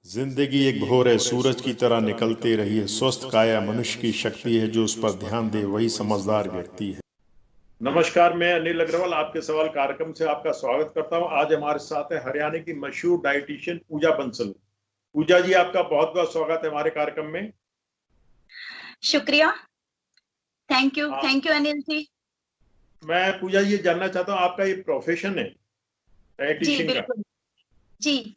जिंदगी एक भोर है, सूरज की तरह निकलते रही है। स्वस्थ काया मनुष्य की शक्ति है, जो उस पर ध्यान दे वही समझदार व्यक्ति है। नमस्कार, मैं अनिल अग्रवाल आपके सवाल कार्यक्रम से आपका स्वागत करता हूं। आज हमारे साथ है हरियाणा की मशहूर डाइटिशियन पूजा बंसल। पूजा जी, आपका बहुत बहुत स्वागत है हमारे कार्यक्रम में। शुक्रिया। थैंक हाँ, यू अनिल जी। मैं पूजा जी ये जानना चाहता हूँ, आपका ये प्रोफेशन है जी डाइटिशियन का, बिल्कुल। जी,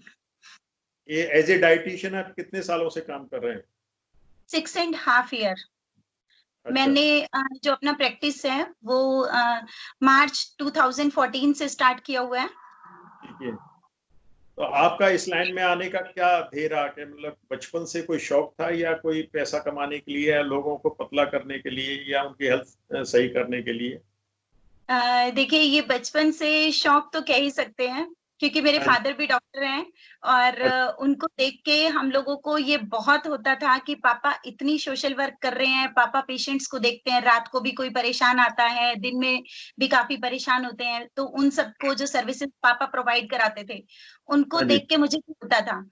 ये एज ए डाइटिशियन आप कितने सालों से काम कर रहे हैं? 6.5 ईयर। अच्छा, मैंने जो अपना प्रैक्टिस है वो मार्च 2014 से स्टार्ट किया हुआ है। ठीक है। तो आपका इस लाइन में आने का क्या ध्येय रहा? कि मतलब बचपन से कोई शौक था, या कोई पैसा कमाने के लिए, या लोगों को पतला करने के लिए, या उनकी हेल्थ सही करने के लिए? देखिए, ये बचपन से शौक तो कह ही सकते हैं, क्योंकि मेरे हाँ जी। फादर भी डॉक्टर हैं। और अच्छा। उनको देख के हम लोगों को ये बहुत होता था कि पापा इतनी सोशल वर्क कर रहे हैं, पापा पेशेंट्स को देखते हैं, रात को भी कोई परेशान आता है, दिन में भी काफी परेशान होते हैं, तो उन सबको जो सर्विसेज पापा प्रोवाइड कराते थे, उनको हाँ जी। देख के मुझे भी होता था।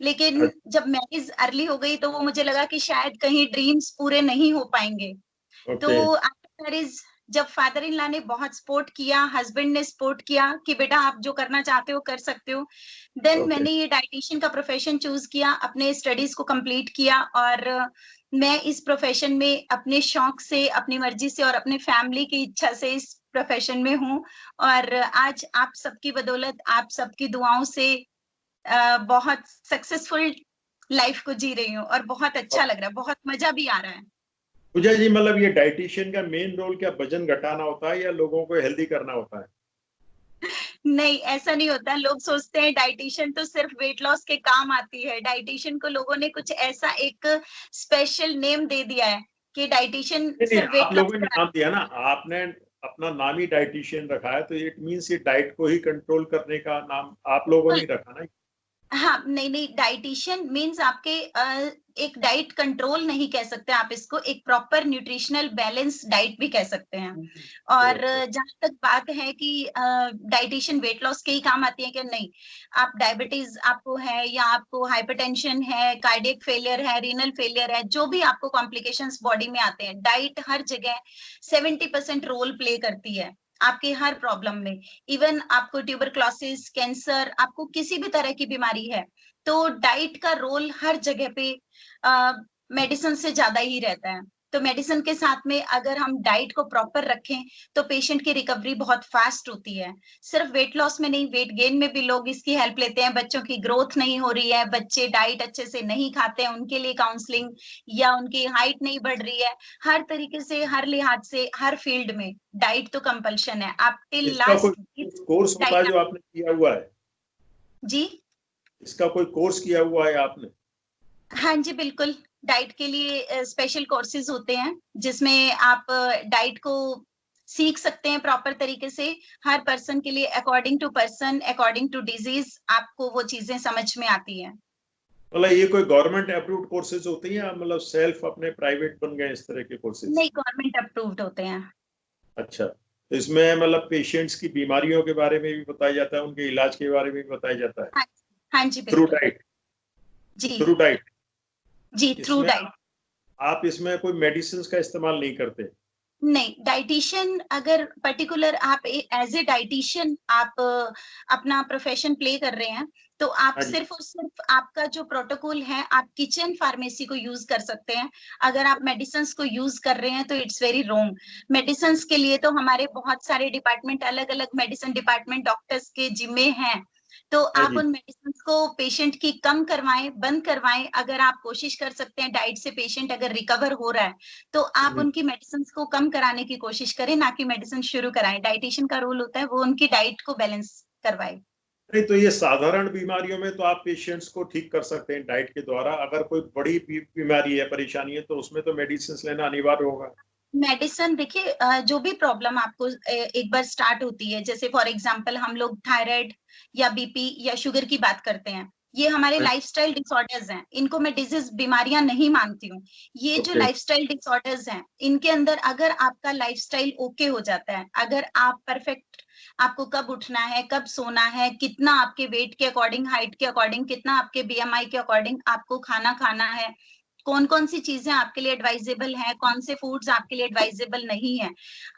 लेकिन अच्छा। जब मैरिज अर्ली हो गई तो वो मुझे लगा कि शायद कहीं ड्रीम्स पूरे नहीं हो पाएंगे। तो ओके। आफ्टर मैरिज जब फादर इन लॉ ने बहुत सपोर्ट किया, हस्बैंड ने सपोर्ट किया कि बेटा आप जो करना चाहते हो कर सकते हो, देन ओके। मैंने ये डाइटिशियन का प्रोफेशन चूज किया, अपने स्टडीज को कंप्लीट किया। और मैं इस प्रोफेशन में अपने शौक से, अपनी मर्जी से और अपने फैमिली की इच्छा से इस प्रोफेशन में हूँ। और आज आप सबकी बदौलत, आप सबकी दुआओं से बहुत सक्सेसफुल लाइफ को जी रही हूँ और बहुत अच्छा लग रहा है, बहुत मजा भी आ रहा है। पूजा जी, मतलब ये डाइटिशियन का मेन रोल क्या वजन घटाना होता है, या लोगों को हेल्दी करना होता है? नहीं, ऐसा नहीं होता। लोग सोचते हैं डाइटिशियन तो सिर्फ वेट लॉस के काम आती है। डाइटिशियन को लोगों ने कुछ ऐसा एक स्पेशल नेम दे दिया है कि डाइटिशियन नहीं नहीं, सिर्फ आप वेट लॉस लोगों ने करा। नाम दिया ना, आपने अपना नाम ही डाइटिशियन रखा है, तो इट मीन्स ये डाइट को ही कंट्रोल करने का नाम आप लोगों ने रखा ना। हाँ, नहीं नहीं, डाइटिशियन मीन्स आपके एक डाइट कंट्रोल नहीं कह सकते आप इसको, एक प्रॉपर न्यूट्रिशनल बैलेंस डाइट भी कह सकते हैं। और ओके। जहां तक बात है कि डाइटिशियन वेट लॉस के ही काम आती है क्या, नहीं। आप डायबिटीज आपको है, या आपको हाइपरटेंशन है, कार्डियक फेलियर है, रीनल फेलियर है, जो भी आपको कॉम्प्लिकेशंस बॉडी में आते हैं, डाइट हर जगह 70% रोल प्ले करती है आपके हर प्रॉब्लम में। इवन आपको ट्यूबरक्लोसिस, कैंसर, आपको किसी भी तरह की बीमारी है, तो डाइट का रोल हर जगह पे मेडिसिन से ज्यादा ही रहता है। तो मेडिसिन के साथ में अगर हम डाइट को प्रॉपर रखें तो पेशेंट की रिकवरी बहुत फास्ट होती है। सिर्फ वेट लॉस में नहीं, वेट गेन में भी लोग इसकी हेल्प लेते हैं। बच्चों की ग्रोथ नहीं हो रही है, बच्चे डाइट अच्छे से नहीं खाते हैं, उनके लिए काउंसलिंग, या उनकी हाइट नहीं बढ़ रही है, हर तरीके से, हर लिहाज से, हर फील्ड में डाइट तो कंपल्शन है। आप टिल इसका लास्ट कोई कोर्स होता है डाइट। जो आपने किया हुआ है? जी इसका कोई कोर्स किया हुआ है आपने? हाँ जी, बिल्कुल। डाइट के लिए स्पेशल कोर्सेज होते हैं, जिसमें आप डाइट को सीख सकते हैं प्रॉपर तरीके से। हर पर्सन के लिए, according to person, according to disease, आपको वो चीजें समझ में आती हैं। मतलब ये कोई गवर्नमेंट अप्रूव्ड कोर्सेज होती हैं, या मतलब सेल्फ अपने प्राइवेट बन गए इस तरह के कोर्सेज? नहीं, गवर्नमेंट अप्रूव्ड होते हैं। अच्छा, तो इसमें मतलब पेशेंट्स की बीमारियों के बारे में भी बताया जाता है, उनके इलाज के बारे में भी बताया जाता है? हाँ, हाँ जी थ्रू बिल्कुल। डाइट? जी थ्रू डाइट? जी, थ्रू इसमें डाइट। आप इसमें कोई मेडिसिन का इस्तेमाल नहीं करते? नहीं, डाइटिशियन अगर पर्टिकुलर आप एज ए डाइटिशियन आप अपना प्रोफेशन प्ले कर रहे हैं, तो आप हाँ जी। सिर्फ और सिर्फ आपका जो प्रोटोकॉल है, आप किचन फार्मेसी को यूज कर सकते हैं। अगर आप मेडिसिन को यूज कर रहे हैं तो इट्स वेरी रॉन्ग। मेडिसिन के लिए तो हमारे बहुत सारे डिपार्टमेंट, अलग अलग मेडिसिन डिपार्टमेंट डॉक्टर्स के जिम्मे हैं। तो हाँ आप जी। उन मेडिसिन को पेशेंट की कम करवाएं, बंद करवाएं। अगर आप कोशिश कर सकते हैं डाइट से पेशेंट अगर रिकवर हो रहा है, तो आप उनकी मेडिसिन को कम कराने की कोशिश करें, ना कि मेडिसिन शुरू कराएं। डाइटिशियन का रोल होता है वो उनकी डाइट को बैलेंस करवाए। नहीं, तो ये साधारण बीमारियों में तो आप पेशेंट्स को ठीक कर सकते हैं डाइट के द्वारा। अगर कोई बड़ी बीमारी है, परेशानी है, तो उसमें तो मेडिसिन लेना अनिवार्य होगा। मेडिसिन देखिए, जो भी प्रॉब्लम आपको एक बार स्टार्ट होती है, जैसे फॉर एग्जांपल हम लोग थायराइड या बीपी या शुगर की बात करते हैं, ये हमारे लाइफस्टाइल डिसऑर्डर्स हैं, इनको मैं डिजीज बीमारियां नहीं मानती हूँ। ये जो लाइफस्टाइल डिसऑर्डर्स हैं, इनके अंदर अगर आपका लाइफस्टाइल ओके हो जाता है, अगर आप परफेक्ट, आपको कब उठना है, कब सोना है, कितना आपके वेट के अकॉर्डिंग, हाइट के अकॉर्डिंग, कितना आपके बीएमआई के अकॉर्डिंग आपको खाना खाना है, कौन कौन सी चीजें आपके लिए एडवाइजेबल हैं, कौन से फूड्स आपके लिए एडवाइजेबल नहीं है,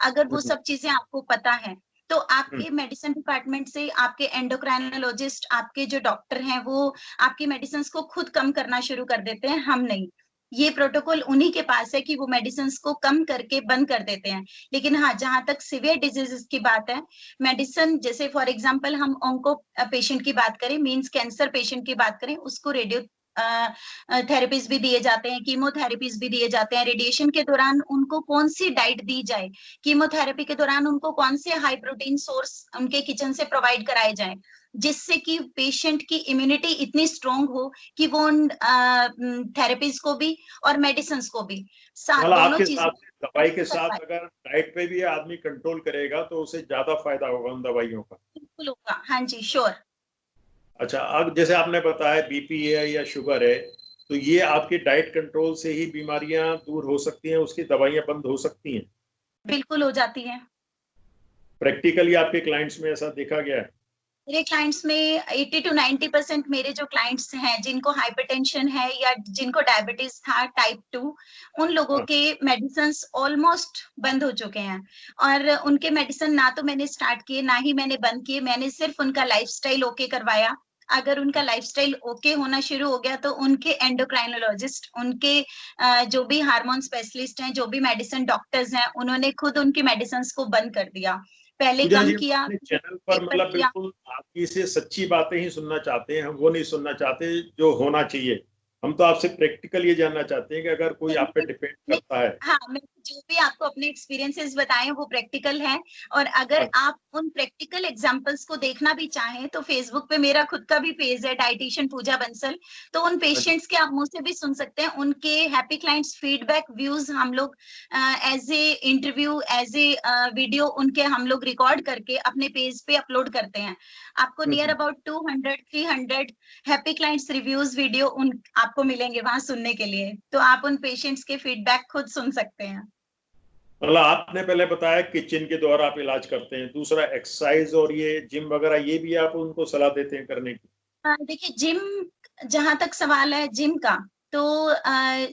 अगर वो सब चीजें आपको पता है, तो आपके मेडिसिन डिपार्टमेंट से आपके एंडोक्राइनोलॉजिस्ट, आपके जो डॉक्टर हैं, वो आपकी मेडिसिन को खुद कम करना शुरू कर देते हैं, हम नहीं। ये प्रोटोकॉल उन्हीं के पास है कि वो मेडिसिन को कम करके बंद कर देते हैं। लेकिन हाँ, जहां तक सीवियर डिजीजेस की बात है, मेडिसिन जैसे फॉर एग्जांपल हम ऑन्को पेशेंट की बात करें, मींस कैंसर पेशेंट की बात करें, उसको रेडियो थेरेपीज भी दिए जाते हैं, कीमोथेरेपीज भी दिए जाते हैं। रेडिएशन के दौरान उनको कौन सी डाइट दी जाए, कीमोथेरेपी के दौरान उनको कौन से हाई प्रोटीन सोर्स उनके किचन से प्रोवाइड कराए जाए, जिससे कि पेशेंट की इम्यूनिटी इतनी स्ट्रांग हो कि वो उन थेरेपीज को भी और मेडिसिन को भी मतलब दोनों आपके चीजों साथ दवाई के कर साथ पाए। अगर डाइट पे भी आदमी कंट्रोल करेगा तो उसे ज्यादा फायदा होगा उन दवाइयों का। बिल्कुल होगा, हाँ जी, श्योर। अच्छा, अब जैसे आपने बताया बीपी है या शुगर है, तो ये आपके डाइट कंट्रोल से ही बीमारियां दूर हो सकती हैं, उसकी दवाइयां बंद हो सकती हैं? बिल्कुल हो जाती है। प्रैक्टिकली आपके क्लाइंट्स में ऐसा देखा गया है? मेरे क्लाइंट्स में 80 टू 90% मेरे जो क्लाइंट्स हैं, जिनको हाइपरटेंशन है या जिनको डायबिटीज था टाइप 2, उन लोगों हाँ। के मेडिसिन ऑलमोस्ट बंद हो चुके हैं। और उनके मेडिसिन ना तो मैंने स्टार्ट किए, ना ही मैंने बंद किए, मैंने सिर्फ उनका लाइफस्टाइल ओके करवाया। अगर उनका लाइफस्टाइल ओके होना शुरू हो गया, तो उनके एंडोक्राइनोलॉजिस्ट, उनके जो भी हार्मोन स्पेशलिस्ट हैं, जो भी मेडिसिन डॉक्टर्स हैं, उन्होंने खुद उनकी मेडिसिन को बंद कर दिया। पहले पूजा कम जी, हम किया, अपने चैनल पर टेपर मतलब किया। बिल्कुल आपकी से सच्ची बातें ही सुनना चाहते हैं, हम वो नहीं सुनना चाहते जो होना चाहिए। हम तो आपसे प्रैक्टिकल ये जानना चाहते हैं कि अगर कोई आप पे डिपेंड करता है। हाँ, मैं जो भी आपको अपने एक्सपीरियंसेस बताए वो प्रैक्टिकल है। और अगर हाँ, आप उन प्रैक्टिकल एग्जांपल्स को देखना भी चाहें, तो फेसबुक पे मेरा खुद का भी पेज है, डाइटिशियन पूजा बंसल। तो उन हाँ जी। पेशेंट्स के आप मुंह से भी सुन सकते हैं, उनके हैप्पी क्लाइंट्स फीडबैक व्यूज हम लोग as a interview, as a video उनके हम लोग रिकॉर्ड करके अपने पेज पे अपलोड करते हैं। आपको near about 200-300 happy clients reviews video उन आपको मिलेंगे वहां सुनने के लिए, तो आप उन पेशेंट्स के फीडबैक खुद सुन सकते हैं। मतलब आपने पहले बताया किचन के द्वारा आप इलाज करते हैं, दूसरा एक्सरसाइज और ये जिम वगैरह ये भी आप उनको सलाह देते हैं करने की? देखिए, जिम, जहां तक सवाल है जिम का, तो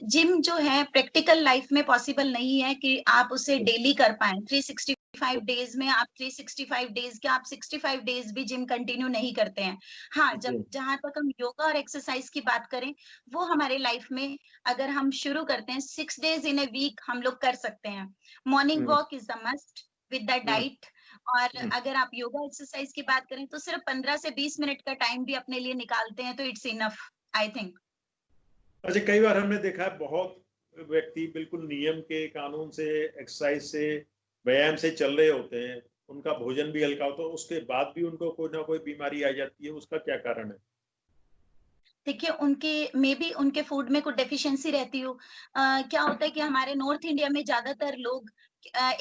जिम जो है प्रैक्टिकल लाइफ में पॉसिबल नहीं है कि आप उसे डेली कर पाए। 365 डेज में आप 365 डेज के आप 65 डेज भी जिम कंटिन्यू नहीं करते हैं। हाँ, जब जहां तक हम योगा और एक्सरसाइज की बात करें, वो हमारे लाइफ में अगर हम शुरू करते हैं 6 डेज इन ए वीक हम लोग कर सकते हैं। Morning walk is the must with the diet. और अगर आप योगा एक्सरसाइज की बात करें, तो सिर्फ 15 से 20 मिनट का टाइम भी अपने लिए निकालते हैं तो इट्स इनफ, आई थिंक। अच्छा, कई बार हमने देखा है बहुत व्यक्ति बिल्कुल नियम के कानून से, एक्सरसाइज से, व्यायाम से चल रहे होते हैं, उनका भोजन भी हल्का होता है, उसके बाद भी उनको कोई ना कोई बीमारी आ जाती है, उसका क्या कारण है? देखिए, उनके मे बी उनके फूड में कुछ डेफिशिएंसी रहती हो। क्या होता है कि हमारे नॉर्थ इंडिया में ज्यादातर लोग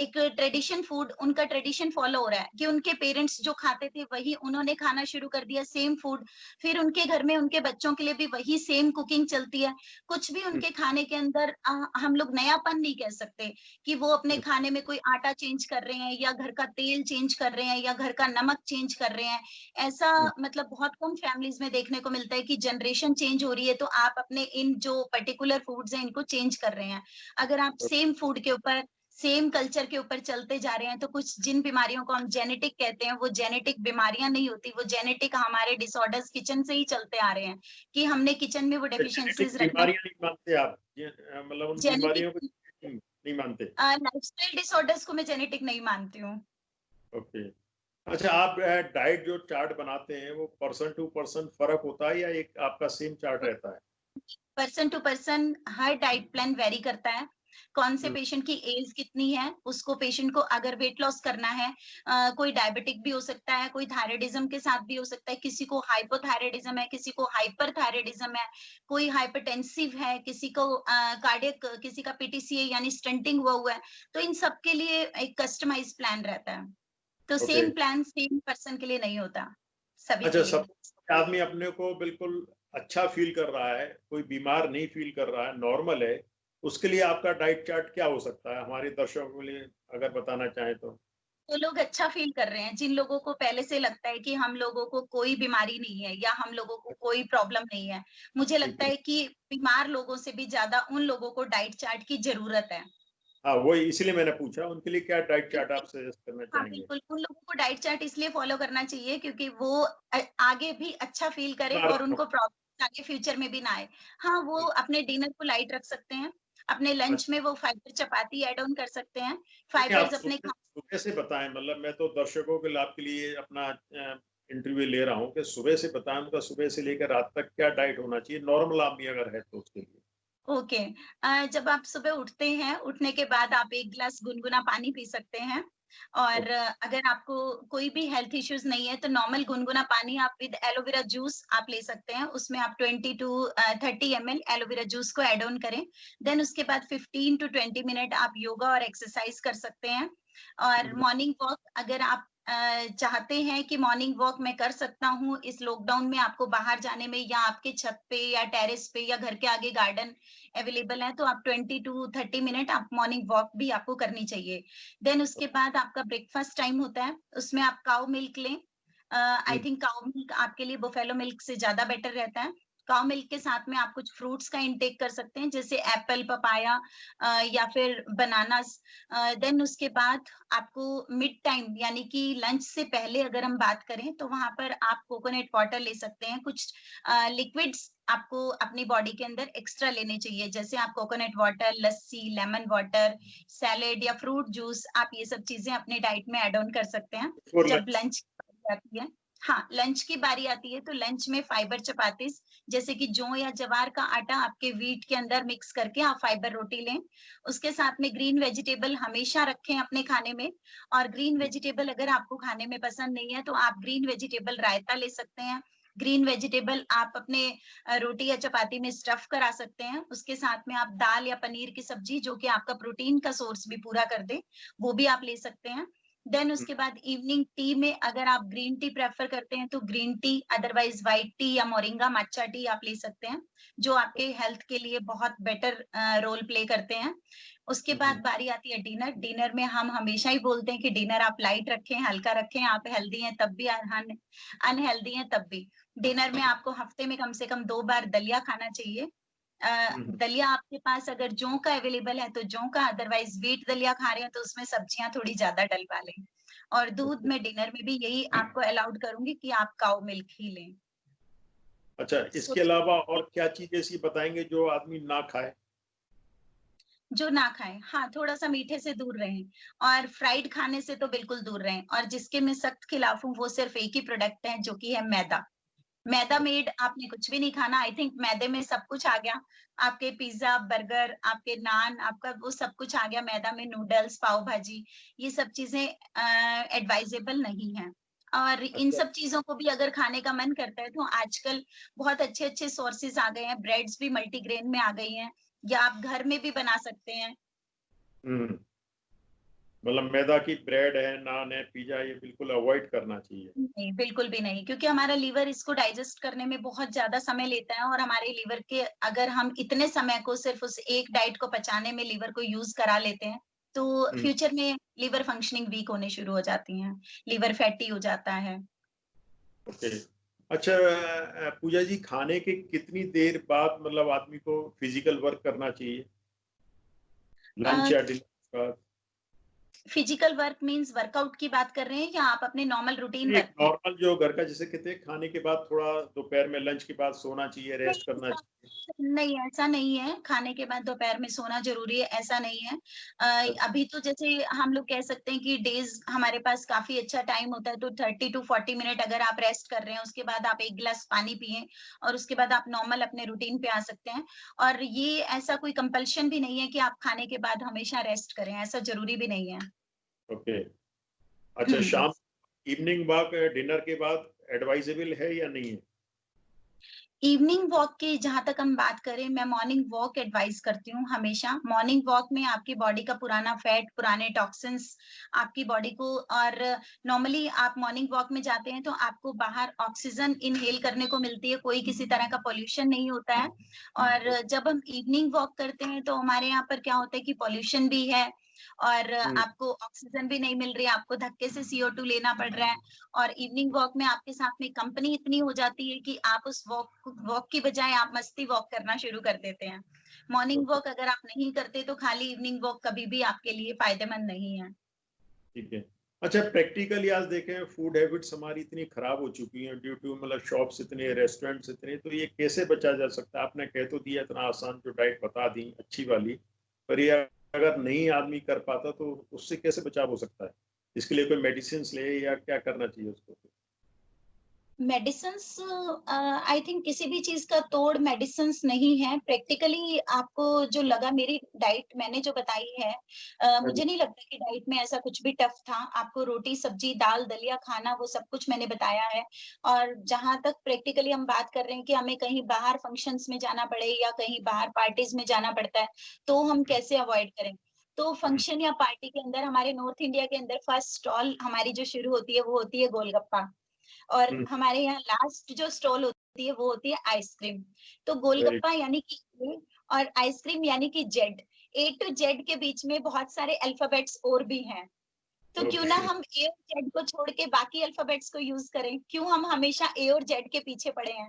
एक ट्रेडिशन फूड, उनका ट्रेडिशन फॉलो हो रहा है कि उनके पेरेंट्स जो खाते थे वही उन्होंने खाना शुरू कर दिया, सेम फूड। फिर उनके घर में उनके बच्चों के लिए भी वही सेम कुकिंग चलती है। कुछ भी उनके खाने के अंदर हम लोग नयापन नहीं कह सकते कि वो अपने खाने में कोई आटा चेंज कर रहे हैं, या घर का तेल चेंज कर रहे हैं, या घर का नमक चेंज कर रहे हैं। ऐसा मतलब बहुत कम फैमिलीज में देखने को मिलता है कि जनरेशन चेंज हो रही है तो आप अपने इन जो पर्टिकुलर फूड्स हैं इनको चेंज कर रहे हैं। अगर आप सेम फूड के ऊपर, सेम कल्चर के ऊपर चलते जा रहे हैं, तो कुछ जिन बीमारियों को हम जेनेटिक कहते हैं, वो जेनेटिक बीमारियां नहीं होती, वो जेनेटिक हमारे डिसऑर्डर्स किचन से ही चलते आ रहे हैं कि हमने किचन में वो जेनेटिक डेफिशिएंसीज रखी। बीमारियां नहीं मानते आप? मतलब उन बीमारियों को जेनेटिक नहीं मानते? लाइफस्टाइल डिसऑर्डर्स को मैं जेनेटिक नहीं मानती हूँ। ओके। अच्छा, आप डाइट जो चार्ट बनाते हैं वो पर्सन टू पर्सन फर्क होता है या एक आपका सेम चार्ट रहता है? पर्सन टू पर्सन हर डाइट प्लान वेरी करता है। कौन से हम्म, पेशेंट की एज कितनी है, उसको पेशेंट को अगर वेट लॉस करना है, कोई डायबिटिक भी हो सकता है, कोई थायराइडिज्म के साथ भी हो सकता है, किसी को हाइपोथायराइडिज्म है, किसी को हाइपरथायराइडिज्म है, कोई हाइपरटेंसिव है, किसी को कार्डियक, किसी का पीटीसीए यानी स्टंटिंग हुआ है। तो इन सब के लिए एक कस्टमाइज प्लान रहता है। तो okay. Same plan same person के लिए नहीं होता, सभी अच्छा, के लिए। सब आदमी अपने को बिल्कुल अच्छा फील कर रहा है, कोई बीमार नहीं फील कर रहा है, नॉर्मल है, उसके लिए आपका डाइट चार्ट क्या हो सकता है, हमारे दर्शकों के लिए अगर बताना चाहें तो? तो लोग अच्छा फील कर रहे हैं, जिन लोगों को पहले से लगता है कि हम लोगों को कोई बीमारी नहीं है या हम लोगों को कोई प्रॉब्लम नहीं है, मुझे ठीक लगता है। है कि बीमार लोगों से भी ज़्यादा उन लोगों को डाइट चार्ट की ज़रूरत है। हाँ, वही इसीलिए मैंने पूछा, उनके लिए क्या डाइट चार्ट आप क्योंकि सजेस्ट करना हाँ, चाहेंगे? बिल्कुल, उन लोगों को डाइट चार्ट इसलिए फ़ॉलो करना चाहिए क्योंकि वो आगे भी अच्छा फ़ील करें बीमार और ना हो। उनको प्रॉब्लम्स आगे फ्यूचर में भी ना आए। हाँ, वो अपने डिनर को लाइट रख सकते हैं, अपने लंच में अच्छा, वो फाइबर चपाती ऐड ऑन कर सकते हैं, नहीं आप फाइबर्स अपने सुबह खा सुबह से बताएं, मतलब मैं तो दर्शकों के लाभ के लिए अपना इंटरव्यू ले रहा हूँ कि सुबह से बताएं उनका सुबह से लेकर रात तक क्या डाइट होना चाहिए, नॉर्मल आदमी अगर है तो उसके लिए। ओके। जब आप सुबह उठते हैं, उठने के बाद आप 1 ग्लास गुनगुना पानी पी सकते हैं और ओके। अगर आपको कोई भी हेल्थ इश्यूज़ नहीं है, तो नॉर्मल गुनगुना पानी आप विद एलोवेरा जूस आप ले सकते हैं। उसमें आप 20 टू 30 एमएल एलोवेरा जूस को ऐड ऑन करें। देन उसके बाद 15 टू 20 मिनट आप योगा और एक्सरसाइज़ कर सकते हैं और हम्म, मॉर्निंग वॉक अगर आप चाहते हैं कि मॉर्निंग वॉक मैं कर सकता हूँ, इस लॉकडाउन में आपको बाहर जाने में या आपके छत पे या टेरेस पे या घर के आगे गार्डन अवेलेबल है तो आप 20 टू 30 मिनट आप मॉर्निंग वॉक भी आपको करनी चाहिए। देन उसके बाद आपका ब्रेकफास्ट टाइम होता है, उसमें आप काऊ मिल्क लें। आई हम्म, थिंक काऊ मिल्क आपके लिए बुफेलो मिल्क से ज़्यादा बेटर रहता है। काऊ मिल्क के साथ में आप कुछ फ्रूट्स का इंटेक कर सकते हैं, जैसे एप्पल, पपाया या फिर बनानास। देन उसके बाद आपको मिड टाइम यानी कि लंच से पहले अगर हम बात करें, तो वहाँ पर आप कोकोनट वाटर ले सकते हैं। कुछ लिक्विड्स आपको अपनी बॉडी के अंदर एक्स्ट्रा लेने चाहिए, जैसे आप कोकोनट वाटर, लस्सी, लेमन वाटर, सैलेड या फ्रूट जूस, आप ये सब चीज़ें अपने डाइट में ऐड ऑन कर सकते हैं। बिफोर जब लंच। लंच की बारी आती है हाँ, लंच की बारी आती है तो लंच में फाइबर चपातीस जैसे कि जौ या जवार का आटा आपके व्हीट के अंदर मिक्स करके आप फाइबर रोटी लें। उसके साथ में ग्रीन वेजिटेबल हमेशा रखें अपने खाने में और ग्रीन वेजिटेबल अगर आपको खाने में पसंद नहीं है, तो आप ग्रीन वेजिटेबल रायता ले सकते हैं। ग्रीन वेजिटेबल आप अपने रोटी या चपाती में स्टफ़ करा सकते हैं। उसके साथ में आप दाल या पनीर की सब्ज़ी जो कि आपका प्रोटीन का सोर्स भी पूरा कर दे, वो भी आप ले सकते हैं। देन उसके बाद इवनिंग टी में अगर आप ग्रीन टी प्रेफ़र करते हैं, तो green tea otherwise white T या मोरिंगा matcha टी आप ले सकते हैं, जो आपके हेल्थ के लिए बहुत बेटर रोल प्ले करते हैं। उसके बाद बारी आती है डिनर। डिनर में हम हमेशा ही बोलते हैं कि डिनर आप लाइट रखें, हल्का रखें, आप हेल्दी हैं तब भी अनहेल्दी हैं तब भी। डिनर में आपको हफ्ते में कम से कम 2 बार दलिया खाना चाहिए। दलिया आपके पास अगर जौ का अवेलेबल है तो जौ का, अदरवाइज़ व्हीट दलिया खा रहे हैं तो उसमें सब्जियाँ थोड़ी ज़्यादा डलवा लें। और दूध ओके। में डिनर में भी यही आपको अलाउड करूँगी कि आप काऊ मिल्क ही लें। अच्छा, सो इसके अलावा और क्या चीज ऐसी बताएंगे जो आदमी ना खाए? जो ना खाएँ, हाँ, थोड़ा-सा मीठे से दूर रहें और फ्राइड खाने से तो बिल्कुल दूर रहें और जिसके मैं सख्त खिलाफ हूँ वो सिर्फ़ एक ही प्रोडक्ट है जो कि है मैदा। मैदा मेड आपने कुछ भी नहीं खाना। आई थिंक मैदे में सब कुछ आ गया। आपके पिज़्ज़ा, बर्गर, आपके नान, आपका वो सब कुछ आ गया मैदा में, नूडल्स, पाव भाजी, ये सब चीज़ें एडवाइज़ेबल नहीं हैं। और इन अच्छा। सब चीज़ों को भी अगर खाने का मन करता है, तो आजकल बहुत अच्छे-अच्छे सोर्सेज़ आ गए हैं, ब्रेड्स भी मल्टीग्रेन में आ गई हैं या आप घर में भी बना सकते हैं। हम्म। मतलब मैदा की ब्रेड है, नान है, पिज्जा, ये बिल्कुल अवॉइड करना चाहिए। नहीं, बिल्कुल भी नहीं, क्योंकि हमारा लीवर इसको डाइजेस्ट करने में बहुत ज़्यादा समय लेता है और हमारे लीवर के अगर हम इतने समय को सिर्फ़ उस एक डाइट को पचाने में लीवर को यूज़ करा लेते हैं, तो हम्म। फ्यूचर में लीवर फंक्शनिंग वीक होने शुरू हो जाती हैं, लीवर फैटी हो जाता है। ओके। अच्छा, पूजा जी, खाने के कितनी देर बाद मतलब आदमी को फिजिकल वर्क करना चाहिए, लंच अ, या डिनर के बाद? फिजिकल वर्क मीन्स वर्कआउट की बात कर रहे हैं या आप अपने नॉर्मल रूटीन एक वर्क की? नॉर्मल जो घर का, जिसे कहते हैं खाने के बाद थोड़ा दोपहर में लंच के बाद सोना चाहिए, नहीं, रेस्ट करना ऐसा चाहिए। नहीं, ऐसा नहीं है, खाने के बाद दोपहर में सोना ज़रूरी है, ऐसा नहीं है। अभी तो जैसे हम लोग कह सकते हैं कि डेज़ हमारे पास काफ़ी अच्छा टाइम होता है, तो 30 टू 40 मिनट अगर आप रेस्ट कर रहे हैं, उसके बाद आप 1 गिलास पानी पिएँ और उसके बाद आप नॉर्मल अपने रूटीन पे आ सकते हैं। और ये ऐसा कोई कंपल्शन भी नहीं है कि आप खाने के बाद हमेशा रेस्ट करें, ऐसा ज़रूरी भी नहीं है। ओके। अच्छा, हुँ। शाम इवनिंग वॉक डिनर के बाद एडवाइजेबल है या नहीं है? इवनिंग वॉक की जहाँ तक हम बात करें, मैं मॉर्निंग वॉक एडवाइस करती हूँ हमेशा। मॉर्निंग वॉक में आपकी बॉडी का पुराना फैट, पुराने टॉक्सिन्स आपकी बॉडी को, और नॉर्मली आप मॉर्निंग वॉक में जाते हैं तो आपको बाहर ऑक्सीजन इनहेल करने को मिलती है, कोई किसी तरह का पॉल्यूशन नहीं होता है। और जब हम इवनिंग वॉक करते हैं तो हमारे यहाँ पर क्या होता है कि पॉल्यूशन भी है और हम्म, आपको ऑक्सीजन भी नहीं मिल रही है, आपको धक्के से CO2 लेना पड़ रहा है। और इवनिंग वॉक में आपके साथ में कंपनी इतनी हो जाती है कि आप उस वॉक वॉक की बजाय आप मस्ती वॉक करना शुरू कर देते हैं। मॉर्निंग ओके, वॉक अगर आप नहीं करते तो खाली इवनिंग वॉक कभी भी आपके लिए फायदेमंद नहीं है। ठीक है। अच्छा, प्रैक्टिकली आज देखें फूड हैबिट्स हमारी इतनी खराब हो चुकी हैं ड्यू टू मतलब शॉप्स इतने, रेस्टोरेंट्स इतने, तो ये कैसे बचा जा सकता है? आपने कह तो दिया इतना आसान जो डाइट बता दी अच्छी वाली, पर ये अगर नहीं आदमी कर पाता तो उससे कैसे बचाव हो सकता है? इसके लिए कोई मेडिसिन ले या क्या करना चाहिए उसको? मेडिसिन्स, आई थिंक किसी भी चीज का तोड़ मेडिसिन्स नहीं है। प्रैक्टिकली आपको जो लगा, मेरी डाइट मैंने जो बताई है, हाँ जी। मुझे नहीं लगता कि डाइट में ऐसा कुछ भी टफ था। आपको रोटी सब्जी दाल दलिया खाना, वो सब कुछ मैंने बताया है। और जहां तक प्रैक्टिकली हम बात कर रहे हैं कि हमें कहीं बाहर फंक्शंस में जाना पड़े या कहीं बाहर पार्टीज में जाना पड़ता है, तो हम कैसे अवॉइड करें? तो फंक्शन या पार्टी के अंदर, हमारे नॉर्थ इंडिया के अंदर फर्स्ट स्टॉल हमारी जो शुरू होती है वो होती है गोलगप्पा। और हम्म, हमारे यहाँ लास्ट जो स्टॉल होती है वो होती है आइसक्रीम। तो वेरी। गोलगप्पा यानी कि ए और आइसक्रीम यानी कि जेड, A to Z के बीच में बहुत सारे अल्फाबेट्स और भी हैं। तो क्यों ना ओके, हम ए और जेड को छोड़ के बाकी अल्फाबेट्स को यूज करें? क्यों हम हमेशा ए और जेड के पीछे पड़े हैं?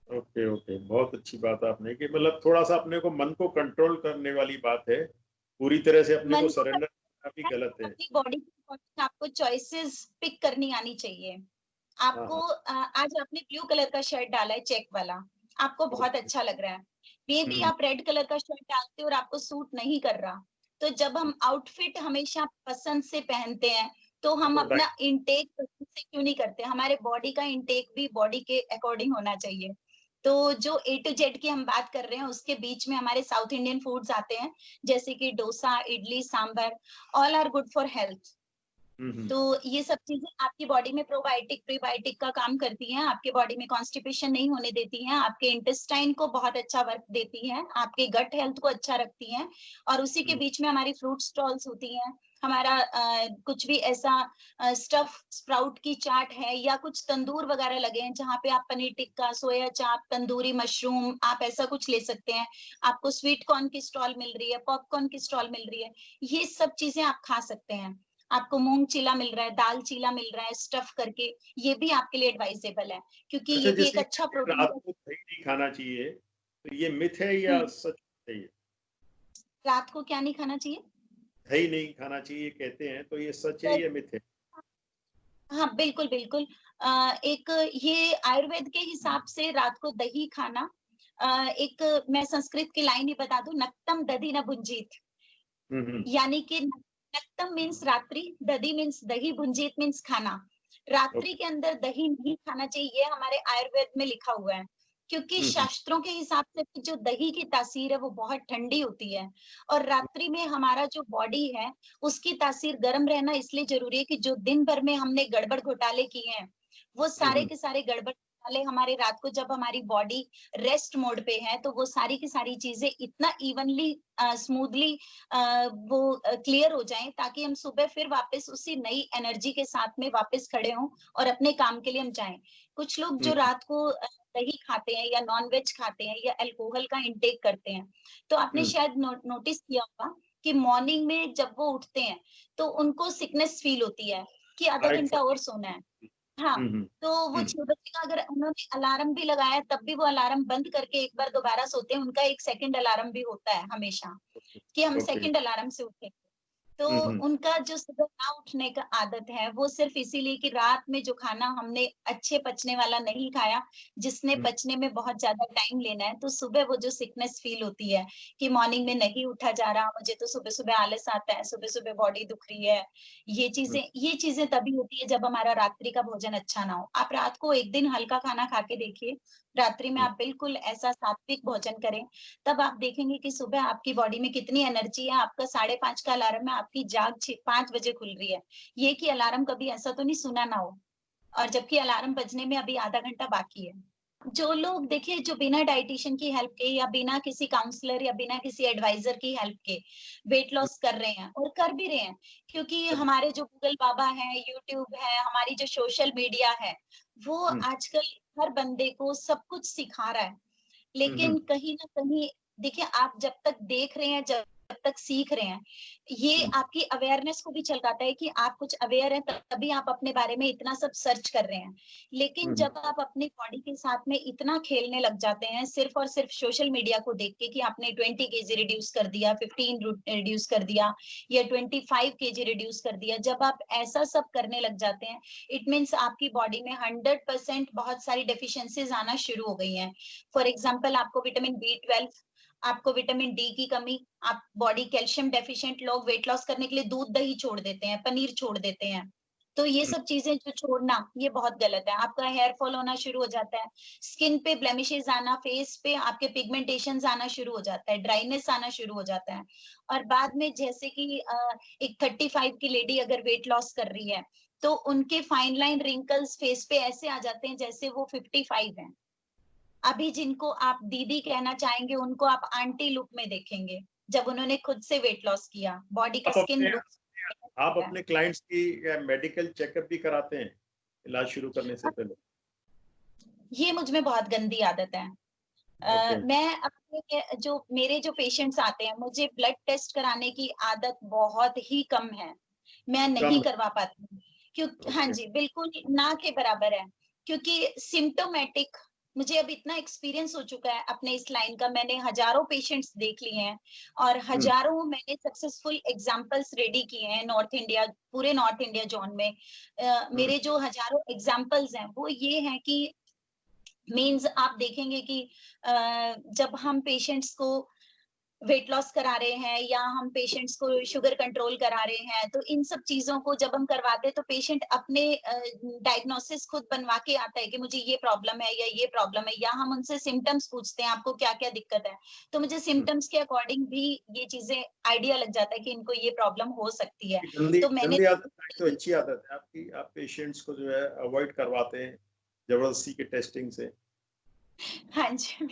ओके, ओके, बहुत अच्छी बात आपने कि मतलब थोड़ा सा अपने को मन को कंट्रोल करने वाली बात है। पूरी तरह से अपने को मन को सरेंडर करना भी करना है, गलत है। अपनी बॉडी के अकॉर्डिंग आपको चॉइसेस पिक करनी आनी चाहिए। हाँ, आपको हाँ। आज आपने ब्लू कलर का शर्ट डाला है चेक वाला, आपको बहुत ओके। अच्छा लग रहा है। मे बी हम्म। आप रेड कलर का शर्ट डालते हो और आपको सूट नहीं कर रहा। तो जब हम आउटफिट हमेशा पसंद से पहनते हैं, तो हम तो अपना इंटेक पसंद से क्यों नहीं करते? हमारे बॉडी का इंटेक भी बॉडी के अकॉर्डिंग होना चाहिए। तो जो A to Z की हम बात कर रहे हैं, उसके बीच में हमारे साउथ इंडियन फूड्स आते हैं, जैसे कि dosa, idli, sambar, all are good for health. हम्म। तो ये सब चीजें आपकी बॉडी में प्रोबायोटिक प्रीबायोटिक का काम करती हैं, आपके बॉडी में कॉन्स्टिपेशन नहीं होने देती हैं, आपके इंटेस्टाइन को बहुत अच्छा वर्क देती हैं, आपके गट हेल्थ को अच्छा रखती हैं। और उसी के हम्म। बीच में हमारी फ्रूट स्टॉल्स होती हैं। हमारा कुछ भी ऐसा स्टफ स्प्राउट की चाट है या कुछ तंदूर वगैरह लगे हैं जहाँ पे आप पनीर टिक्का, सोया चाप, तंदूरी मशरूम, आप ऐसा कुछ ले सकते हैं। आपको स्वीट कॉर्न की स्टॉल मिल रही है, पॉपकॉर्न की स्टॉल मिल रही है, ये सब चीजें आप खा सकते हैं। आपको मूंग चीला मिल रहा है, दाल चीला मिल रहा है स्टफ करके, ये भी आपके लिए एडवाइजेबल है, क्योंकि अच्छा, ये भी एक जैसे अच्छा प्रोटीन। रात को दही नहीं खाना चाहिए, तो ये मिथ है या हम्म। सच है ये? रात को क्या नहीं खाना चाहिए? दही नहीं खाना चाहिए कहते हैं, तो ये सच है तो या मिथ है? हाँ, बिल्कुल बिल्कुल। एक ये आयुर्वेद के हिसाब से रात को दही खाना, एक मैं संस्कृत की लाइन ही बता दूं, नक्तम दधि न भुंजीत। हम्म। यानी कि नक्तम मीन्स रात्रि, दधि मीन्स दही, भुंजीत मीन्स खाना। रात्रि ओके। के अंदर दही नहीं खाना चाहिए, ये हमारे आयुर्वेद में लिखा हुआ है। क्योंकि हम्म। शास्त्रों के हिसाब से जो दही की तासीर है वो बहुत ठंडी होती है। और रात्रि में हमारा जो बॉडी है उसकी तासीर गर्म रहना इसलिए जरूरी है कि जो दिन भर में हमने गड़बड़ घोटाले किए हैं, वो सारे हम्म। के सारे गड़बड़ घोटाले हमारे रात को जब हमारी बॉडी रेस्ट मोड पे है, तो वो सारी की सारी चीजें इतना इवनली स्मूथली वो क्लियर हो जाएं, ताकि हम सुबह फिर वापस उसी नई एनर्जी के साथ में वापस खड़े हों और अपने काम के लिए हम जाएं। कुछ लोग जो हम्म। रात को दही खाते हैं या नॉन वेज खाते हैं या अल्कोहल का इंटेक करते हैं, तो आपने हम्म। शायद नोटिस किया होगा कि मॉर्निंग में जब वो उठते हैं तो उनको सिकनेस फील होती है कि आधा हाइट घंटा और फटीग। सोना है। हाँ, हम्म। तो वो हम्म। 6 बजे का अगर उन्होंने अलार्म भी लगाया तब भी वो अलार्म बंद करके एक बार दोबारा सोते हैं, उनका एक सेकंड अलार्म भी होता है हमेशा कि हम ओके। सेकंड अलार्म से उठें। तो हम्म। उनका जो सुबह ना उठने का आदत है वो सिर्फ इसीलिए कि रात में जो खाना हमने अच्छे पचने वाला नहीं खाया, जिसने हम्म। पचने में बहुत ज्यादा टाइम लेना है, तो सुबह वो जो सिकनेस फील होती है कि मॉर्निंग में नहीं उठा जा रहा, मुझे तो सुबह सुबह आलस आता है, सुबह सुबह बॉडी दुख रही है, ये चीजें तभी होती है जब हमारा रात्रि का भोजन अच्छा ना हो। आप रात को एक दिन हल्का खाना खा के देखिए, रात्रि में हम्म। आप बिल्कुल ऐसा सात्विक भोजन करें, तब आप देखेंगे कि सुबह आपकी बॉडी में कितनी एनर्जी है। आपका 5:30 का अलार्म है, आपकी जाग 5 बजे खुल रही है। ये कि अलार्म कभी ऐसा तो नहीं सुना ना हो, और जबकि अलार्म बजने में अभी आधा घंटा बाकी है। जो लोग देखिए जो बिना डाइटिशियन की हेल्प के या बिना किसी काउंसलर या बिना किसी एडवाइजर की हेल्प के वेट लॉस कर रहे हैं और कर भी रहे हैं, क्योंकि हमारे जो गूगल बाबा है, यूट्यूब है, हमारी जो सोशल मीडिया है, वो आजकल हर बंदे को सब कुछ सिखा रहा है। लेकिन कहीं ना कहीं देखिए, आप जब तक देख रहे हैं, जब तक सीख रहे हैं, ये आपकी अवेयरनेस को भी चलकाता है कि आप कुछ अवेयर हैं, तभी आप अपने बारे में इतना सब सर्च कर रहे हैं। लेकिन जब आप अपनी बॉडी के साथ में इतना खेलने लग जाते हैं सिर्फ और सिर्फ सोशल मीडिया को देख के कि आपने 20 केजी रिड्यूस कर दिया, 15 रिड्यूस कर दिया या 25 केजी रिड्यूस कर दिया, जब आप ऐसा सब करने लग जाते हैं, इट मीन्स आपकी बॉडी में 100% बहुत सारी डेफिशिएंसीज आना शुरू हो गई हैं। फॉर एग्जाम्पल, आपको विटामिन B12, आपको विटामिन डी की कमी, आप बॉडी कैल्शियम डेफिशिएंट, लोग वेट लॉस करने के लिए दूध दही छोड़ देते हैं, पनीर छोड़ देते हैं। तो ये सब चीजें जो छोड़ना, ये बहुत गलत है। आपका हेयर फॉल होना शुरू हो जाता है, स्किन पे ब्लेमिशेस आना, फेस पे आपके पिगमेंटेशन आना शुरू हो जाता है, ड्राइनेस आना शुरू हो जाता है। और बाद में जैसे कि एक 35 की लेडी अगर वेट लॉस कर रही है, तो उनके फाइन लाइन रिंकल्स फेस पे ऐसे आ जाते हैं जैसे वो 55 है। अभी जिनको आप दीदी कहना चाहेंगे, उनको आप आंटी लुक में देखेंगे, जब उन्होंने खुद से वेट लॉस किया, बॉडी का आप स्किन अपने लुक। आप अपने क्लाइंट्स की मेडिकल चेकअप भी कराते हैं इलाज शुरू करने से पहले? ये मुझ में बहुत गंदी आदत है। ओके। मैं अपने जो मेरे जो पेशेंट्स आते हैं, मुझे ब्लड टेस्ट कराने की आदत बहुत ही कम है, मैं नहीं कम। करवा पाती हूँ। क्योंकि हाँ ओके। जी, बिल्कुल ना के बराबर है, क्योंकि सिम्टोमेटिक, मुझे अब इतना एक्सपीरियंस हो चुका है अपने इस लाइन का, मैंने हजारों पेशेंट्स देख लिए हैं और हजारों मैंने सक्सेसफुल एग्जांपल्स रेडी किए हैं नॉर्थ इंडिया, पूरे नॉर्थ इंडिया जोन में। मेरे जो हजारों एग्जांपल्स हैं वो ये हैं कि मीन्स आप देखेंगे कि जब हम पेशेंट्स को वेट लॉस करा रहे हैं या हम पेशेंट्स को शुगर कंट्रोल करा रहे हैं, तो इन सब चीजों को जब हम करवाते हैं तो पेशेंट अपने डायग्नोसिस खुद बनवा के आता है कि मुझे ये प्रॉब्लम है या ये प्रॉब्लम है, या हम उनसे सिम्टम्स पूछते हैं आपको क्या क्या दिक्कत है, तो मुझे सिम्टम्स के अकॉर्डिंग भी ये चीजें आइडिया लग जाता है कि इनको ये प्रॉब्लम हो सकती है। गंदी तो मैंने गंदी आदत है तो अच्छी आदत है आपकी, आप पेशेंट्स को जो है अवॉइड करवाते हैं जबरदस्ती के टेस्टिंग से। हाँ जी,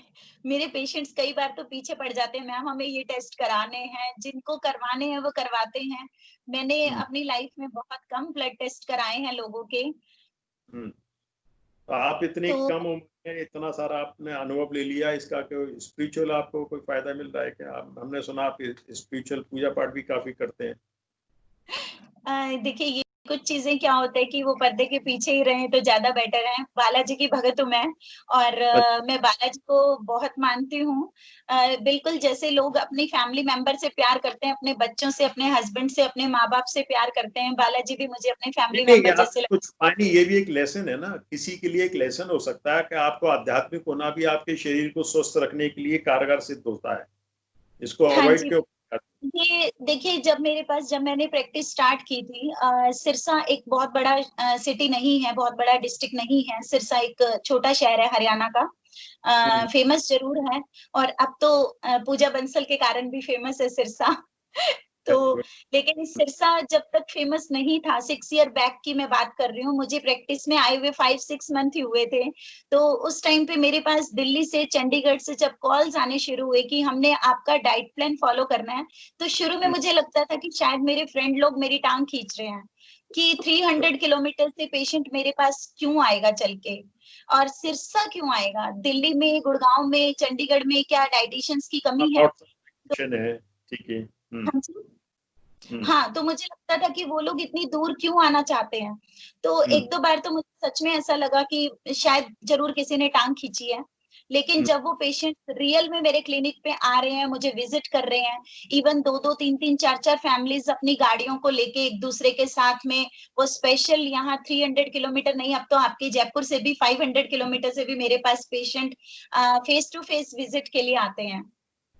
मेरे पेशेंट्स कई बार तो पीछे पड़ जाते हैं, मैम हमें ये टेस्ट कराने हैं, जिनको करवाने हैं वो करवाते हैं। मैंने अपनी लाइफ में बहुत कम ब्लड टेस्ट कराए हैं लोगों के। हम्म। तो आप इतनी तो कम उम्र में इतना सारा आपने अनुभव ले लिया, इसका कोई स्पिरिचुअल आपको कोई फायदा मिल रहा है क्या? हमने सुना आप स्पिरिचुअल पूजा पाठ भी काफी करते हैं। देखिए, ये कुछ चीजें क्या होता है कि वो पर्दे के पीछे ही रहें तो ज्यादा बेटर है। बालाजी की भगत हूँ मैं, और अच्छा। मैं बालाजी को बहुत मानती हूँ। बिल्कुल जैसे लोग अपनी फैमिली मेंबर से प्यार करते हैं, अपने बच्चों से, अपने हस्बैंड से, अपने माँ बाप से प्यार करते हैं, बालाजी भी मुझे अपने नहीं फैमिली नहीं, मेंबर आप जैसे कुछ पानी, ये भी एक लेसन है ना, किसी के लिए एक लेसन हो सकता है कि आपको आध्यात्मिक होना भी आपके शरीर को स्वस्थ रखने के लिए कारगर सिद्ध होता है। इसको हाँ अवॉइड जी। क्यों? ये देखिए, जब मैंने प्रैक्टिस स्टार्ट की थी, सिरसा एक बहुत बड़ा सिटी नहीं है, बहुत बड़ा डिस्ट्रिक्ट नहीं है, सिरसा एक छोटा शहर है हरियाणा का। फेमस जरूर है, और अब तो पूजा बंसल के कारण भी फेमस है सिरसा। तो लेकिन सिरसा जब तक फेमस नहीं था, 6 ईयर बैक की मैं बात कर रही हूँ, मुझे प्रैक्टिस में आए हुए 5-6 मंथ ही हुए थे। तो उस टाइम पे मेरे पास दिल्ली से, चंडीगढ़ से जब कॉल्स आने शुरू हुए कि हमने आपका डाइट प्लान फॉलो करना है, तो शुरू में मुझे लगता था कि शायद मेरे फ्रेंड लोग मेरी टांग खींच रहे हैं कि 300 किलोमीटर से पेशेंट मेरे पास क्यों आएगा चल के, और सिरसा क्यों आएगा, दिल्ली में, गुड़गांव में, चंडीगढ़ में क्या डाइटिशियंस की कमी है? तो है। ठीक है। हाँ जी, हाँ, तो मुझे लगता था कि वो लोग इतनी दूर क्यों आना चाहते हैं। तो हम्म। 1-2 बार तो मुझे सच में ऐसा लगा कि शायद जरूर किसी ने टांग खींची है। लेकिन जब वो पेशेंट रियल में मेरे क्लिनिक पे आ रहे हैं, मुझे विजिट कर रहे हैं, इवन 2-2, 3-3, 4-4 फैमिलीज अपनी गाड़ियों को लेके एक दूसरे के साथ में, वो स्पेशल यहाँ 300 किलोमीटर नहीं, अब तो आपके जयपुर से भी 500 किलोमीटर से भी मेरे पास patient face to face visit के लिए आते हैं।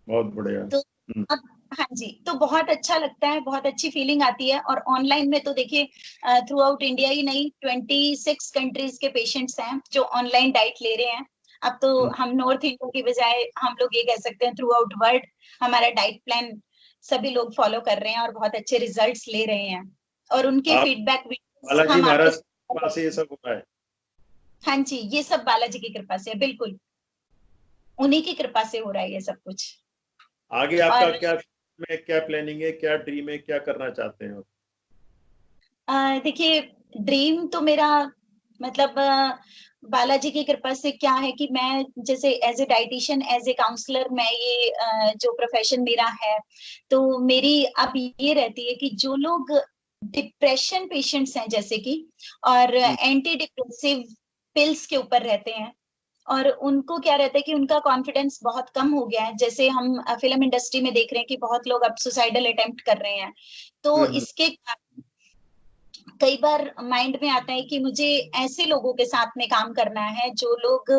बहुत बढ़िया। तो अब हाँ जी, तो बहुत अच्छा लगता है, बहुत अच्छी फीलिंग आती है। और ऑनलाइन में तो देखिए, थ्रू आउट इंडिया ही नहीं, 26 कंट्रीज के पेशेंट्स हैं जो ऑनलाइन डाइट ले रहे हैं। अब तो हम नॉर्थ इंडिया की बजाय हम लोग ये कह सकते हैं थ्रू आउट वर्ल्ड हमारा डाइट प्लान सभी लोग फॉलो कर रहे हैं और बहुत अच्छे रिजल्ट्स ले रहे हैं, और उनके आप फीडबैक वीडियोस बालाजी हम आपके महाराज साथ के पास ये सब होता है? हाँ जी, ये सब बालाजी की कृपा से, बिल्कुल उन्हीं की कृपा से हो रहा है ये सब कुछ। आगे आपका और क्या प्लानिंग है, क्या ड्रीम है, क्या करना चाहते हैं आप? देखिए, ड्रीम तो मेरा मतलब बालाजी की कृपा से क्या है कि मैं जैसे as a dietitian, as a counsellor, मैं ये जो प्रोफेशन मेरा है, तो मेरी अब ये रहती है कि जो लोग डिप्रेशन पेशेंट्स हैं जैसे कि, और एंटी डिप्रेसिव पिल्स के ऊपर रहते हैं, और उनको क्या रहता है कि उनका कॉन्फिडेंस बहुत कम हो गया है, जैसे हम फिल्म इंडस्ट्री में देख रहे हैं कि बहुत लोग अब सुसाइडल अटेम्प्ट कर रहे हैं, तो इसके कई बार माइंड में आता है कि मुझे ऐसे लोगों के साथ में काम करना है जो लोग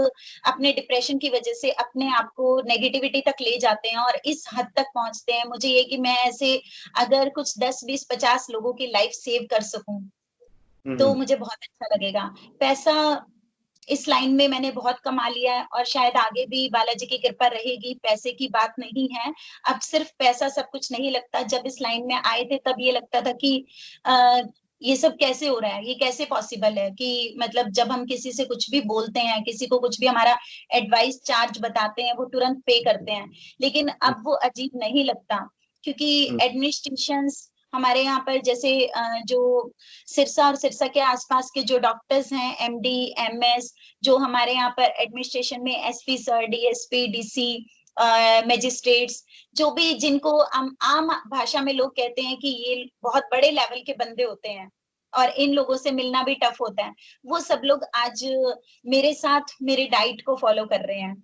अपने डिप्रेशन की वजह से अपने आप को नेगेटिविटी तक ले जाते हैं और इस हद तक पहुंचते हैं। मुझे ये कि मैं ऐसे अगर कुछ 10-20-50 लोगों की लाइफ सेव कर सकूं तो मुझे बहुत अच्छा लगेगा। पैसा इस लाइन में मैंने बहुत कमा लिया है और शायद आगे भी बालाजी की कृपा रहेगी, पैसे की बात नहीं है। अब सिर्फ पैसा सब कुछ नहीं लगता। जब इस लाइन में आए थे तब ये लगता था कि ये सब कैसे हो रहा है, ये कैसे पॉसिबल है कि मतलब जब हम किसी से कुछ भी बोलते हैं, किसी को कुछ भी हमारा एडवाइस चार्ज बताते हैं, वो तुरंत पे करते हैं। लेकिन अब वो अजीब नहीं लगता, क्योंकि एडमिनिस्ट्रेशंस हमारे यहाँ पर जैसे जो सिरसा और सिरसा के आसपास के जो डॉक्टर्स हैं, एमडी, एमएस, जो हमारे यहाँ पर एडमिनिस्ट्रेशन में SP sir, DSP, DC, magistrates, जो भी जिनको आम भाषा में लोग कहते हैं कि ये बहुत बड़े लेवल के बंदे होते हैं और इन लोगों से मिलना भी टफ होता है, वो सब लोग आज मेरे साथ मेरे डाइट को फॉलो कर रहे हैं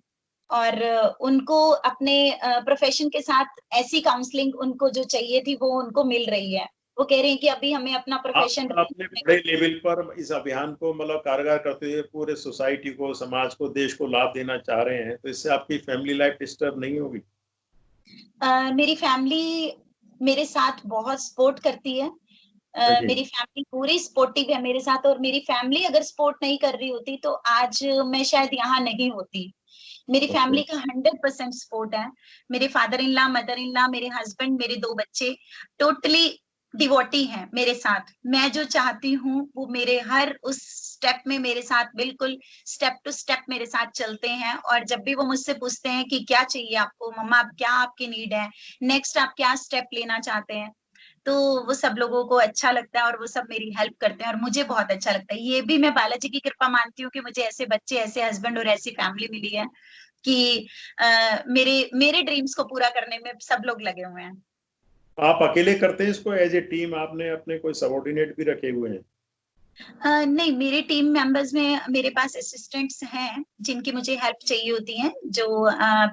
और उनको अपने प्रोफेशन के साथ ऐसी काउंसलिंग उनको जो चाहिए थी वो उनको मिल रही है। वो कह रहे हैं कि अभी हमें अपना प्रोफेशन अपने बड़े लेवल पर इस अभियान को मतलब कारगर करते हुए पूरे सोसाइटी को, समाज को, देश को लाभ देना चाह रहे हैं, तो इससे आपकी फैमिली लाइफ डिस्टर्ब नहीं होगी? मेरी फैमिली मेरे साथ बहुत सपोर्ट करती है। मेरी फैमिली पूरी सपोर्टिव है मेरे साथ, और मेरी फैमिली अगर सपोर्ट नहीं कर रही होती तो आज मैं शायद यहाँ नहीं होती। मेरी फैमिली का 100% सपोर्ट है। मेरे father in law, mother in law, मेरे हस्बैंड, मेरे 2 बच्चे टोटली डिवोटी हैं मेरे साथ। मैं जो चाहती हूँ वो मेरे हर उस स्टेप में मेरे साथ बिल्कुल स्टेप टू स्टेप मेरे साथ चलते हैं, और जब भी वो मुझसे पूछते हैं कि क्या चाहिए आपको मम्मा, आप क्या आपकी नीड है, नेक्स्ट आप क्या स्टेप लेना चाहते हैं, तो वो सब लोगों को अच्छा लगता है और वो सब मेरी हेल्प करते हैं और मुझे बहुत अच्छा लगता है। ये भी मैं बालाजी की कृपा मानती हूँ कि मुझे ऐसे बच्चे, ऐसे हस्बैंड और ऐसी फैमिली मिली है कि मेरे मेरे ड्रीम्स को पूरा करने में सब लोग लगे हुए हैं। आप अकेले करते हैं इसको एज ए टीम? आपने अपने कोई सबॉर्डिनेट भी रखे हुए हैं? नहीं, मेरे टीम मेंबर्स में मेरे पास असिस्टेंट्स हैं जिनकी मुझे हेल्प चाहिए होती है, जो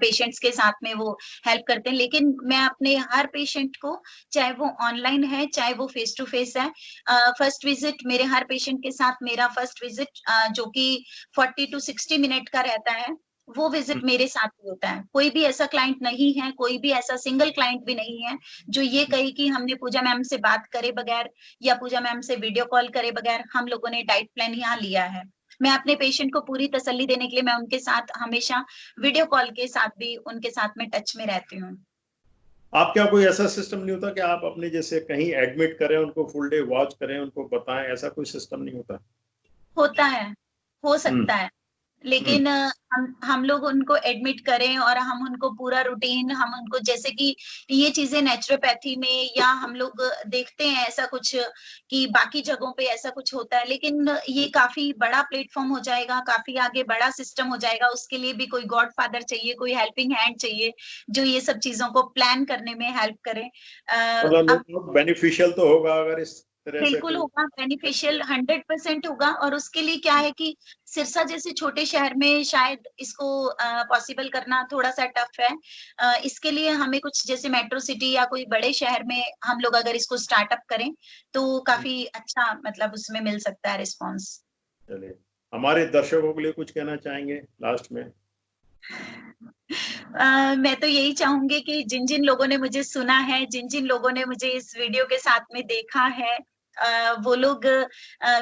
पेशेंट्स के साथ में वो हेल्प करते हैं, लेकिन मैं अपने हर पेशेंट को, चाहे वो ऑनलाइन है चाहे वो फेस टू फेस है, फर्स्ट विजिट मेरे हर पेशेंट के साथ, मेरा फर्स्ट विजिट जो कि 40 to 60 मिनट का रहता है, वो विजिट मेरे साथ ही होता है। कोई भी ऐसा क्लाइंट नहीं है, कोई भी ऐसा सिंगल क्लाइंट भी नहीं है जो ये कहे कि हमने पूजा मैम से बात करे बगैर या पूजा मैम से वीडियो कॉल करे बगैर हम लोगों ने डाइट प्लान यहाँ लिया है। मैं अपने पेशेंट को पूरी तसल्ली देने के लिए मैं उनके साथ हमेशा वीडियो कॉल के साथ भी उनके साथ में टच में रहती हूँ। आप क्या कोई ऐसा सिस्टम नहीं होता कि आप अपने जैसे कहीं एडमिट करें, उनको फुल डे वॉच करें, उनको बताएं, ऐसा कोई सिस्टम नहीं होता? होता है, हो हम्म सकता है, लेकिन हम लोग उनको एडमिट करें और हम उनको पूरा रूटीन, हम उनको जैसे कि ये चीजें नेचुरोपैथी में या हम लोग देखते हैं ऐसा कुछ कि बाकी जगहों पे ऐसा कुछ होता है, लेकिन ये काफी बड़ा प्लेटफॉर्म हो जाएगा, काफी आगे बड़ा सिस्टम हो जाएगा। उसके लिए भी कोई गॉड फादर चाहिए, कोई हेल्पिंग हैंड चाहिए जो ये सब चीजों को प्लान करने में हेल्प करे। अब मतलब बेनिफिशियल तो होगा अगर इस तरह से बिल्कुल कोई। होगा, बेनिफिशियल 100% होगा, और उसके लिए क्या है कि सिरसा जैसे छोटे शहर में शायद इसको पॉसिबल करना थोड़ा सा टफ है। इसके लिए हमें कुछ जैसे मेट्रो सिटी या कोई बड़े शहर में हम लोग अगर इसको स्टार्टअप करें तो काफी अच्छा मतलब उसमें मिल सकता है रिस्पॉन्स। चलिए, हमारे दर्शकों के लिए कुछ कहना चाहेंगे लास्ट में? मैं तो यही चाहूंगी कि जिन जिन लोगों ने मुझे सुना है, जिन जिन लोगों ने मुझे इस वीडियो के साथ में देखा है, वो लोग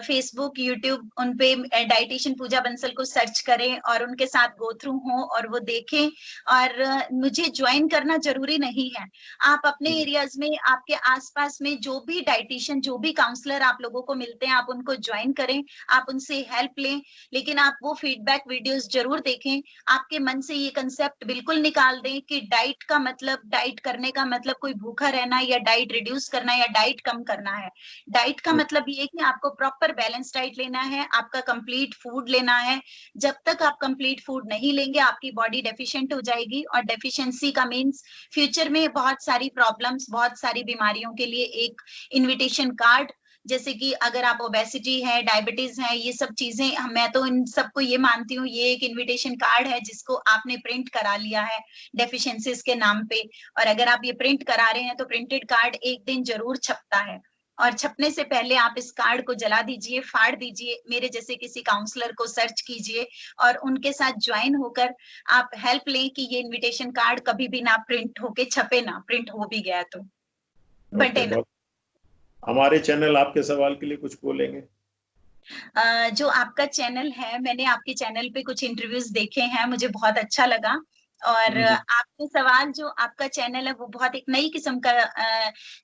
फेसबुक, यूट्यूब उन पे डाइटिशियन पूजा बंसल को सर्च करें और उनके साथ गो थ्रू हो और वो देखें। और मुझे ज्वाइन करना जरूरी नहीं है। आप अपने एरियाज में, आपके आसपास में जो भी डाइटिशियन, जो भी काउंसलर आप लोगों को मिलते हैं, आप उनको ज्वाइन करें, आप उनसे हेल्प लें, लेकिन आप वो फीडबैक वीडियोस जरूर देखें। आपके मन से ये कंसेप्ट बिल्कुल निकाल दें कि डाइट का मतलब, डाइट करने का मतलब कोई भूखा रहना या डाइट रिड्यूस करना या डाइट कम करना है। डाइट का मतलब ये है कि आपको प्रॉपर बैलेंस डाइट लेना है, आपका कंप्लीट फूड लेना है। जब तक आप कंप्लीट फूड नहीं लेंगे आपकी बॉडी डेफिशिएंट हो जाएगी, और डेफिशिएंसी का मीन्स फ्यूचर में बहुत सारी प्रॉब्लम्स, बहुत सारी बीमारियों के लिए एक इनविटेशन कार्ड, जैसे कि अगर आप ओबेसिटी है, डायबिटीज है, ये सब चीजें, मैं तो इन सबको ये मानती हूँ ये एक इनविटेशन कार्ड है जिसको आपने प्रिंट करा लिया है डेफिशिएंसीज के नाम पे। और अगर आप ये प्रिंट करा रहे हैं तो प्रिंटेड कार्ड एक दिन जरूर छपता है, और छपने से पहले आप इस कार्ड को जला दीजिए, फाड़ दीजिए, मेरे जैसे किसी काउंसलर को सर्च कीजिए और उनके साथ ज्वाइन होकर आप हेल्प लें कि ये इनविटेशन कार्ड कभी भी ना प्रिंट होके छपे, ना प्रिंट हो भी गया तो बटे ना। हमारे चैनल आपके सवाल के लिए कुछ बोलेंगे? जो आपका चैनल है, मैंने आपके चैनल पे कुछ इंटरव्यूज देखे हैं, मुझे बहुत अच्छा लगा। और आपके सवाल, जो आपका चैनल है वो बहुत एक नई किस्म का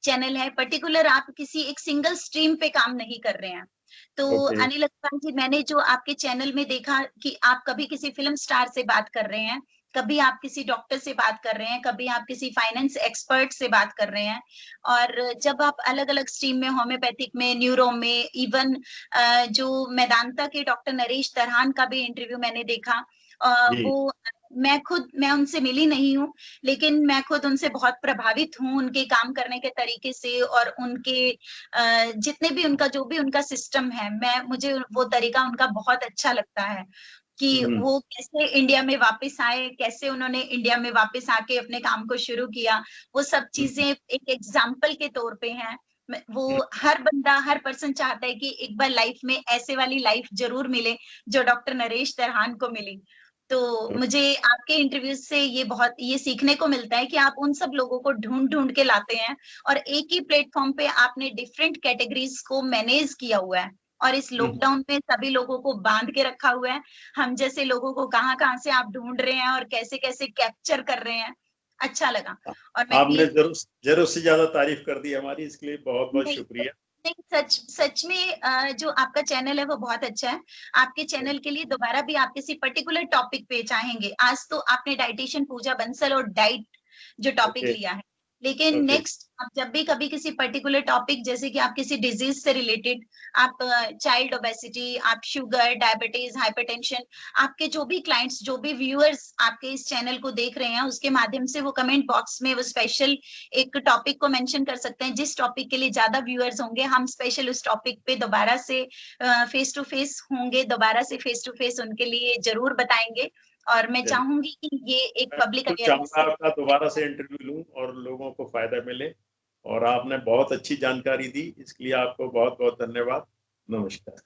चैनल है। पर्टिकुलर आप किसी एक सिंगल स्ट्रीम पे काम नहीं कर रहे हैं। तो अनिल अग्रवाल जी, मैंने जो आपके चैनल में देखा कि आप कभी किसी फिल्म स्टार से बात कर रहे हैं, कभी आप किसी डॉक्टर से बात कर रहे हैं, कभी आप किसी फाइनेंस एक्सपर्ट से बात कर रहे हैं। और जब आप अलग अलग स्ट्रीम में, होम्योपैथिक में, न्यूरो में, इवन जो मेदांता के डॉक्टर नरेश तरहान का भी इंटरव्यू मैंने देखा, वो मैं उनसे मिली नहीं हूँ, लेकिन मैं खुद उनसे बहुत प्रभावित हूँ, उनके काम करने के तरीके से और उनके जितने भी उनका, जो भी उनका सिस्टम है, मुझे वो तरीका उनका बहुत अच्छा लगता है कि वो कैसे इंडिया में वापस आए, कैसे उन्होंने इंडिया में वापस आके अपने काम को शुरू किया। वो सब चीजें एक एग्जाम्पल के तौर पे हैं। वो हर बंदा, हर पर्सन चाहता है कि एक बार लाइफ में ऐसे वाली लाइफ जरूर मिले जो डॉक्टर नरेश तरहान को मिली। तो मुझे आपके इंटरव्यूज से ये सीखने को मिलता है कि आप उन सब लोगों को ढूंढ ढूंढ के लाते हैं और एक ही प्लेटफॉर्म पे आपने डिफरेंट कैटेगरीज को मैनेज किया हुआ है, और इस लॉकडाउन में सभी लोगों को बांध के रखा हुआ है। हम जैसे लोगों को कहाँ कहाँ से आप ढूंढ रहे हैं और कैसे कैसे कैप्चर कर रहे हैं, अच्छा लगा। और मैं आपने जरूर से ज्यादा तारीफ कर दी हमारी, इसके लिए बहुत बहुत शुक्रिया। नहीं, सच में जो आपका चैनल है वो बहुत अच्छा है। आपके चैनल के लिए दोबारा भी आप किसी पर्टिकुलर टॉपिक पे चाहेंगे, आज तो आपने डाइटिशियन पूजा बंसल और डाइट जो टॉपिक लिया है, लेकिन नेक्स्ट आप जब भी कभी किसी पर्टिकुलर टॉपिक, जैसे कि आप किसी डिजीज से रिलेटेड, आप चाइल्ड ओबेसिटी, आप शुगर, डायबिटीज, हाइपरटेंशन, आपके जो भी क्लाइंट्स, जो भी व्यूअर्स आपके इस चैनल को देख रहे हैं, उसके माध्यम से वो कमेंट बॉक्स में वो स्पेशल एक टॉपिक को मेंशन कर सकते हैं। जिस टॉपिक के लिए ज्यादा व्यूअर्स होंगे, हम स्पेशल उस टॉपिक पे दोबारा से फेस टू फेस होंगे, दोबारा से फेस टू फेस उनके लिए जरूर बताएंगे। और मैं चाहूंगी कि ये एक पब्लिक अवेयरनेस, आपका दोबारा से इंटरव्यू लूं और लोगों को फायदा मिले, और आपने बहुत अच्छी जानकारी दी, इसके लिए आपको बहुत बहुत धन्यवाद। नमस्कार।